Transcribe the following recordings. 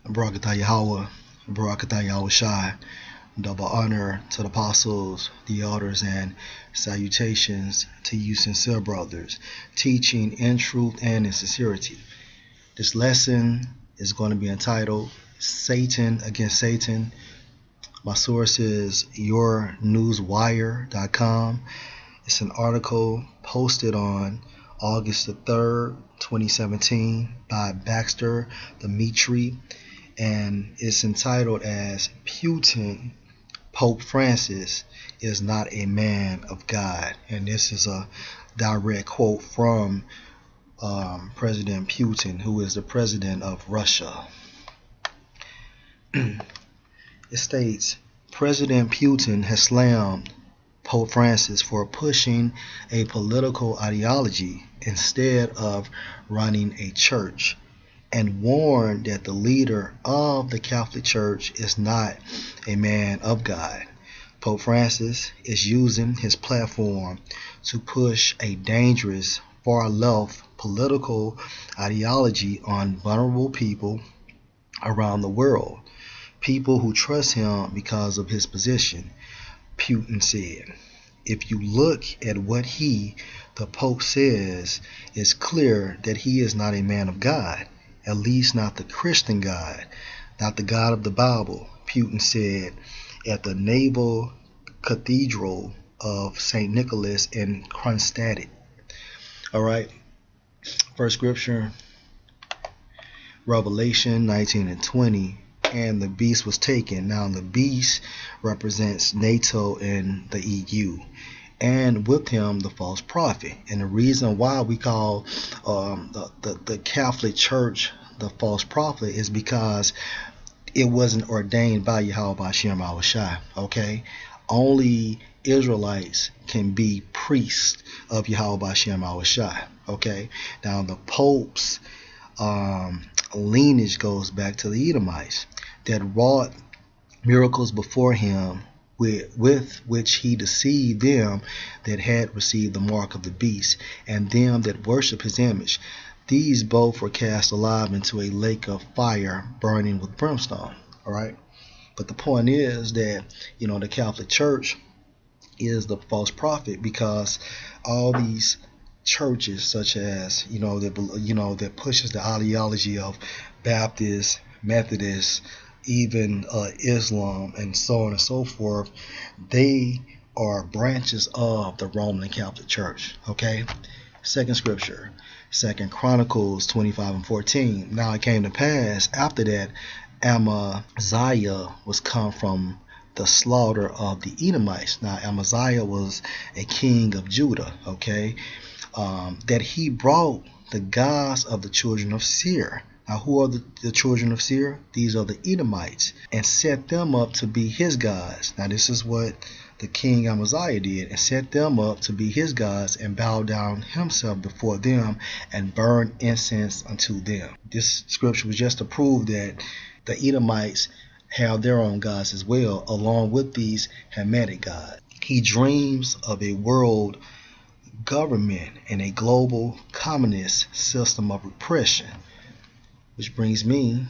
Barakatah Yahweh, Barakatah Yahweh Shai. Double honor to the apostles, the elders, and salutations to you, sincere brothers, teaching in truth and in sincerity. This lesson is going to be entitled Satan Against Satan. My source is yournewswire.com. It's an article posted on August the 3rd, 2017 by Baxter Dimitri, and it's entitled as Putin, Pope Francis is not a man of God. And this is a direct quote from President Putin, who is the president of Russia. It states, President Putin has slammed Pope Francis for pushing a political ideology instead of running a church, and warned that the leader of the Catholic Church is not a man of God. Pope Francis is using his platform to push a dangerous far-left political ideology on vulnerable people around the world, people who trust him because of his position, Putin said. If you look at what the Pope says, it's clear that he is not a man of God, at least not the Christian God, not the God of the Bible, Putin said at the Naval Cathedral of St. Nicholas in Kronstadt. All right, first scripture, Revelation 19 and 20. And the beast was taken. Now the beast represents NATO and the EU, and with him the false prophet. And the reason why we call the Catholic Church the false prophet is because it wasn't ordained by Yahweh Bashem Awashai. Okay, only Israelites can be priests of Yahweh Bashem Awashai. Okay, now the Pope's lineage goes back to the Edomites that wrought miracles before him, with which he deceived them that had received the mark of the beast, and them that worship his image. These both were cast alive into a lake of fire burning with brimstone. All right, but the point is that the Catholic Church is the false prophet, because all these churches, such as that pushes the ideology of Baptist, Methodist, even Islam, and so on and so forth, they are branches of the Roman Catholic Church. Okay, second scripture, Second Chronicles 25 and 14. Now it came to pass after that Amaziah was come from the slaughter of the Edomites. Now Amaziah was a king of Judah. Okay, that he brought the gods of the children of Seir. Now, who are the children of Seir? These are the Edomites, and set them up to be his gods. Now, this is what the king Amaziah did, and set them up to be his gods, and bowed down himself before them, and burned incense unto them. This scripture was just to prove that the Edomites have their own gods as well, along with these Hamitic gods. He dreams of a world government and a global communist system of repression. Which brings me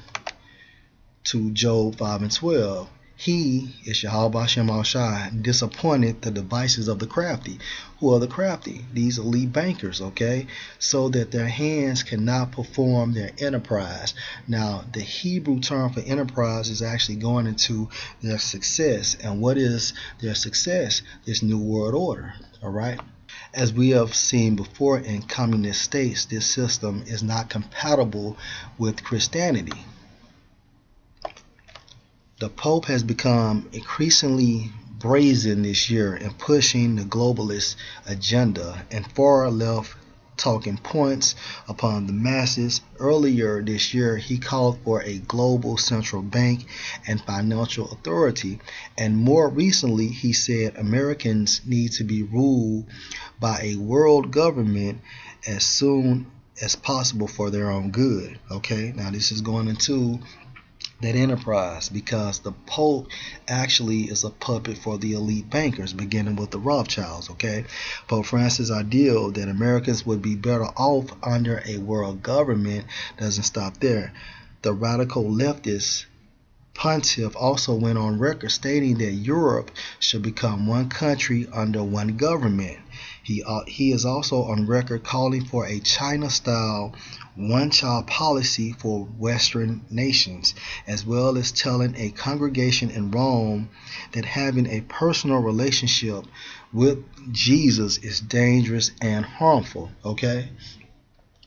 to Job 5 and 12. He, is Yahweh Hashem Al-Shai, disappointed the devices of the crafty. Who are the crafty? These elite bankers, okay? So that their hands cannot perform their enterprise. Now, the Hebrew term for enterprise is actually going into their success. And what is their success? This new world order, all right? As we have seen before in communist states, this system is not compatible with Christianity. The Pope has become increasingly brazen this year in pushing the globalist agenda and far left talking points upon the masses. Earlier this year, he called for a global central bank and financial authority, and more recently he said Americans need to be ruled by a world government as soon as possible for their own good. Okay, now this is going into that enterprise, because the Pope actually is a puppet for the elite bankers, beginning with the Rothschilds. Okay, Pope Francis' ideal that Americans would be better off under a world government doesn't stop there. The radical leftist pontiff also went on record stating that Europe should become one country under one government. He is also on record calling for a China-style one-child policy for Western nations, as well as telling a congregation in Rome that having a personal relationship with Jesus is dangerous and harmful. Okay?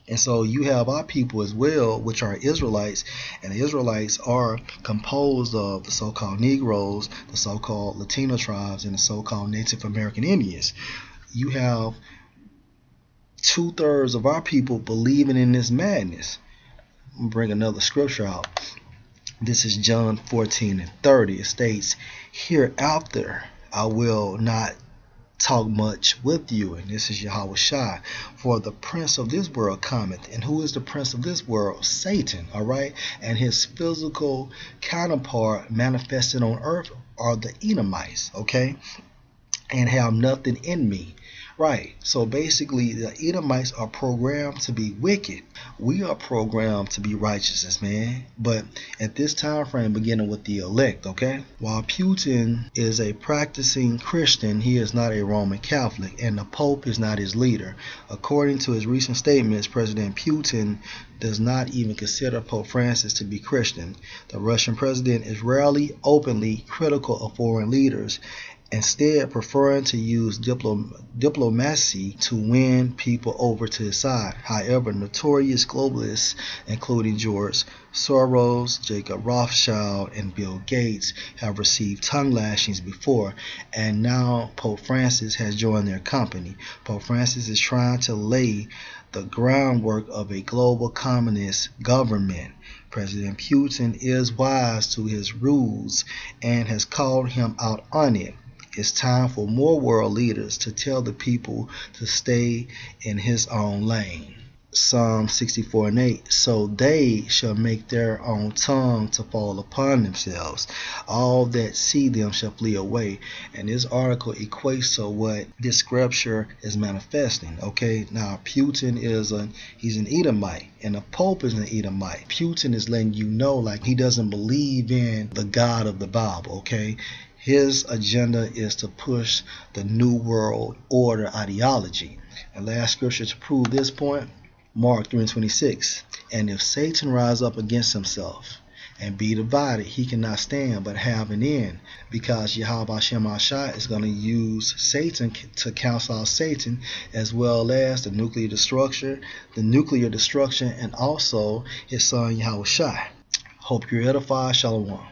And so you have our people as well, which are Israelites, and the Israelites are composed of the so-called Negroes, the so-called Latino tribes, and the so-called Native American Indians. You have 2/3 of our people believing in this madness. I'm going to bring another scripture out. This is John 14:30. It states, "Hereafter I will not talk much with you," and this is Yahweh Shai, "for the prince of this world cometh." And who is the prince of this world? Satan, all right? And his physical counterpart manifested on earth are the Edomites, okay? "And have nothing in me." Right. So basically, the Edomites are programmed to be wicked. We are programmed to be righteousness, man. But at this time frame, beginning with the elect, okay? While Putin is a practicing Christian, he is not a Roman Catholic, and the Pope is not his leader. According to his recent statements, President Putin does not even consider Pope Francis to be Christian. The Russian president is rarely openly critical of foreign leaders, instead preferring to use diplomacy to win people over to his side. However, notorious globalists, including George Soros, Jacob Rothschild, and Bill Gates, have received tongue lashings before, and now Pope Francis has joined their company. Pope Francis is trying to lay the groundwork of a global communist government. President Putin is wise to his rules and has called him out on it. It's time for more world leaders to tell the people to stay in his own lane. Psalm 64:8, "So they shall make their own tongue to fall upon themselves. All that see them shall flee away." And this article equates to what this scripture is manifesting. Okay, now Putin he's an Edomite, and the Pope is an Edomite. Putin is letting you know, like, he doesn't believe in the God of the Bible. Okay, his agenda is to push the New World Order ideology. And last scripture to prove this point, Mark 3:26. "And if Satan rise up against himself and be divided, he cannot stand but have an end," because Yahweh Hashem Ashai is going to use Satan to counsel out Satan, as well as the nuclear destruction, and also his son Yahweh Shai. Hope you're edified. Shalom.